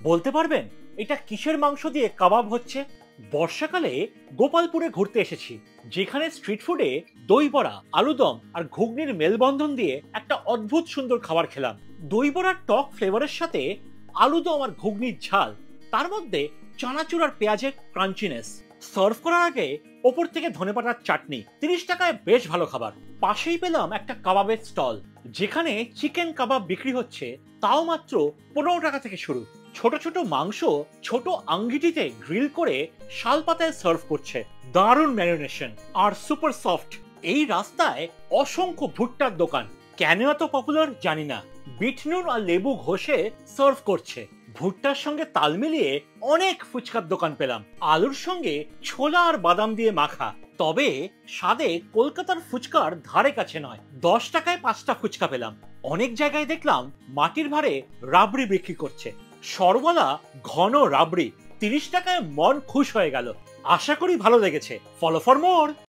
বলতে পারবেন এটা কিসের মাংস দিয়ে কাবাব হচ্ছে? বর্ষাকালে গোপালপুরে ঘুরতে এসেছি, যেখানে স্ট্রিট ফুডে দই বড়া, আলুদম আর ঘুগনির মেলবন্ধন দিয়ে একটা অদ্ভুত সুন্দর খাবার খেলাম। দই বড়ার টক ফ্লেভারের সাথে আলুদম আর ঘুগনির ঝাল, তার মধ্যে চানাচুর আর পেঁয়াজের ক্রাঞ্চিনেস। সার্ভ করার আগে ওপর থেকে ধনেপাতার চাটনি। 30 টাকায় বেশ ভালো খাবার। পাশেই পেলাম একটা কাবাবের স্টল, যেখানে চিকেন কাবাব বিক্রি হচ্ছে, তাও মাত্র 15 টাকা থেকে শুরু। ছোট ছোট মাংস ছোট আঙ্গিটিতে গ্রিল করে শাল পাতায় সার্ভ করছে। দারুণ ম্যারিনেশন আর সুপার সফট। এই রাস্তায় অসংখ্য ভুট্টার দোকান, কেন এত পপুলার জানি না। বিট নুন আর লেবু ঘষে সার্ভ করছে। ভুট্টার সঙ্গে তাল মিলিয়ে অনেক ফুচকার দোকান পেলাম, আলুর সঙ্গে ছোলা আর বাদাম দিয়ে মাখা। তবে স্বাদে কলকাতার ফুচকার ধারে কাছে নয়। 10 টাকায় 5টা ফুচকা পেলাম। অনেক জায়গায় দেখলাম মাটির ভারে রাবড়ি বিক্রি করছে, সরওয়ালা ঘন রাবড়ি। 30 টাকায় মন খুশ হয়ে গেল। আশা করি ভালো লেগেছে। Follow for more.